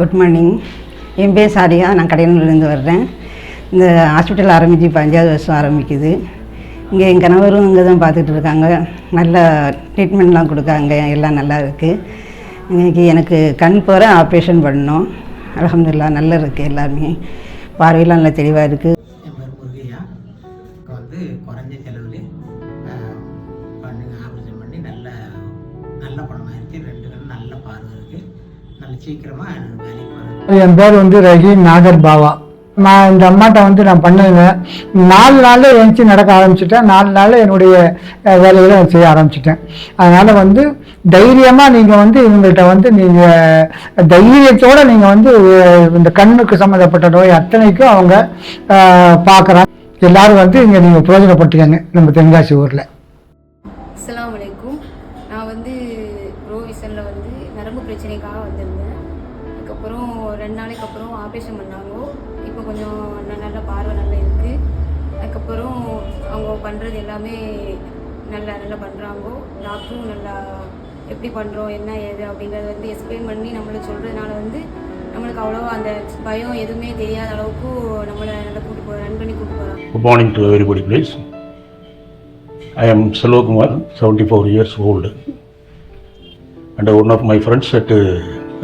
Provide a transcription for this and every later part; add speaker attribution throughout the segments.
Speaker 1: Good morning. என் பேர் சாரியா, நான் கடையனூர்லேருந்து வர்றேன். இந்த ஹாஸ்பிட்டல் ஆரம்பித்து இப்போ 5வது வருஷம் ஆரம்பிக்குது. இங்கே என் கணவரும் இங்கே தான் பார்த்துட்டு இருக்காங்க. நல்ல ட்ரீட்மெண்ட்லாம் கொடுக்காங்க, எல்லாம் நல்லா இருக்குது. இன்றைக்கி எனக்கு கண் போகிற ஆப்ரேஷன் பண்ணோம். அல்ஹம்துலில்லாஹ் நல்லா இருக்குது, எல்லாருமே பார்வையெல்லாம் நல்லா தெளிவாக இருக்குது.
Speaker 2: என் பேர் முருகையா. இப்போ குறைஞ்ச செலவில் பண்ணுங்க ஆப்ரேஷன் பண்ணி நல்ல படமாக இருக்குது. 2 கண் நல்ல பார்வை இருக்குது. நல்ல சீக்கிரமாக வேலைக்கு போகிறேன்.
Speaker 3: என் பேர் ரஹீம் நாகர் பாவா. நான் இந்த அம்மாட்ட நான் பண்ணுவேன். 4 நாளில் எழுந்துச்சி நடக்க ஆரம்பிச்சிட்டேன். 4 நாளில் என்னுடைய வேலைகளை செய்ய ஆரம்பிச்சிட்டேன். அதனால் தைரியமாக நீங்கள் இவங்கள்ட்ட நீங்கள் தைரியத்தோடு நீங்கள் இந்த கண்ணுக்கு சம்மந்தப்பட்ட நோய் அத்தனைக்கும் அவங்க பார்க்குறாங்க. எல்லாரும் இங்கே நீங்கள் பிரயோஜனப்பட்டுக்கங்க நம்ம தென்காசி ஊரில்.
Speaker 4: அஸ்ஸலாமு அலைக்கும். நான் ப்ரோவிஷனில் நரம்பு பிரச்சனைக்காக வந்திருந்தேன். அதுக்கப்புறம் 2 நாளைக்கு அப்புறம் ஆப்ரேஷன் பண்ணாங்க. இப்போ கொஞ்சம் நல்ல பார்வை நல்லா இருக்குது. அதுக்கப்புறம் அவங்க பண்ணுறது எல்லாமே நல்லா பண்ணுறாங்க. டாக்டரும் நல்லா எப்படி பண்ணுறோம் என்ன ஏது அப்படிங்கிறத எக்ஸ்பிளைன் பண்ணி நம்மளுக்கு சொல்கிறதுனால நம்மளுக்கு அவ்வளோவா அந்த பயம் எதுவுமே தெரியாத அளவுக்கு நம்மளை நல்லா ரன் பண்ணி கூப்பிட்டு போகிறாங்க.
Speaker 5: Good morning to everybody, please. I am Selvakumar, 74 years old, and one of my friends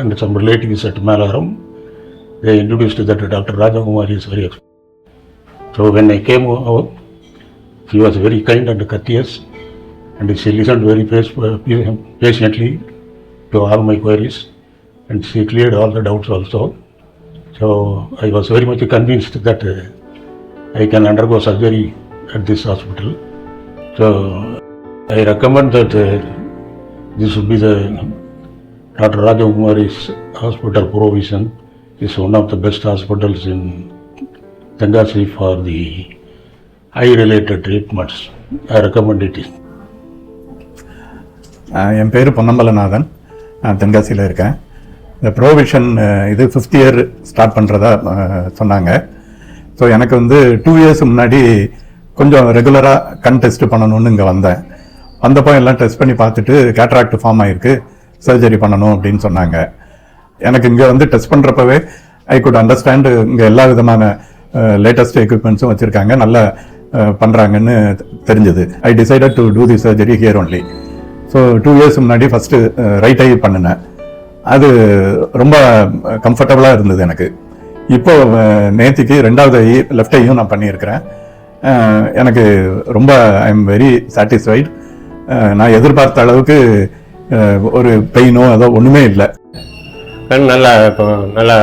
Speaker 5: and some relatives at Malayalam, they introduced that Dr. Rajakumar is very expert. So when I came out, she was very kind and courteous, and she listened very patiently to all my queries, and she cleared all the doubts also. So I was very much convinced that I can undergo surgery at this hospital. So I recommend that this should be the Dr. Rajakumari's Hospital Provision is one of the best hospitals in Tenkasi for the eye-related treatments. I recommend it.
Speaker 6: என் பேர் பொன்னம்பலநாதன். நான் தென்காசியில் இருக்கேன். இந்த provision இது 5th year start பண்ணுறதா சொன்னாங்க. So எனக்கு 2 years முன்னாடி கொஞ்சம் ரெகுலராக கண் டெஸ்ட் பண்ணணும்னு இங்கே வந்தப்போ எல்லாம் டெஸ்ட் பண்ணி பார்த்துட்டு கேட்ராக்ட் ஃபார்ம் ஆகிருக்கு, சர்ஜரி பண்ணணும் அப்படின்னு சொன்னாங்க. எனக்கு இங்கே டெஸ்ட் பண்ணுறப்பவே ஐ குட் அண்டர்ஸ்டாண்ட் இங்கே எல்லா விதமான லேட்டஸ்ட் எக்யூப்மெண்ட்ஸும் வச்சுருக்காங்க, நல்லா பண்ணுறாங்கன்னு தெரிஞ்சது. I decided to do the surgery here only. So 2 years முன்னாடி ஃபஸ்ட்டு ரைட் ஐ பண்ணினேன். அது ரொம்ப கம்ஃபர்டபுளாக இருந்தது எனக்கு. இப்போது நேற்றுக்கு 2வது ஐ லெஃப்ட் ஐயும் நான் பண்ணியிருக்கிறேன். எனக்கு ரொம்ப ஐ எம் வெரி சாட்டிஸ்ஃபைடு. நான் எதிர்பார்த்த அளவுக்கு ஒரு பெயினோ அதோ ஒன்றுமே இல்லை.
Speaker 7: கண் நல்லா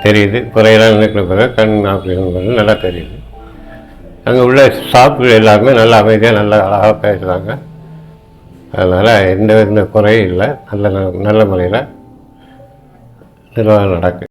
Speaker 7: தெரியுது. குறையெல்லாம் நினைக்கிற கண் ஆப்ரேஷன் நல்லா தெரியுது. அங்கே உள்ள ஸ்டாஃப்கள் எல்லாருமே நல்லா அமைதியாக நல்லா அழகாக பேசுகிறாங்க. அதனால் எந்த குறையும் இல்லை. நல்ல முறையில் நிர்வாகம் நடக்குது.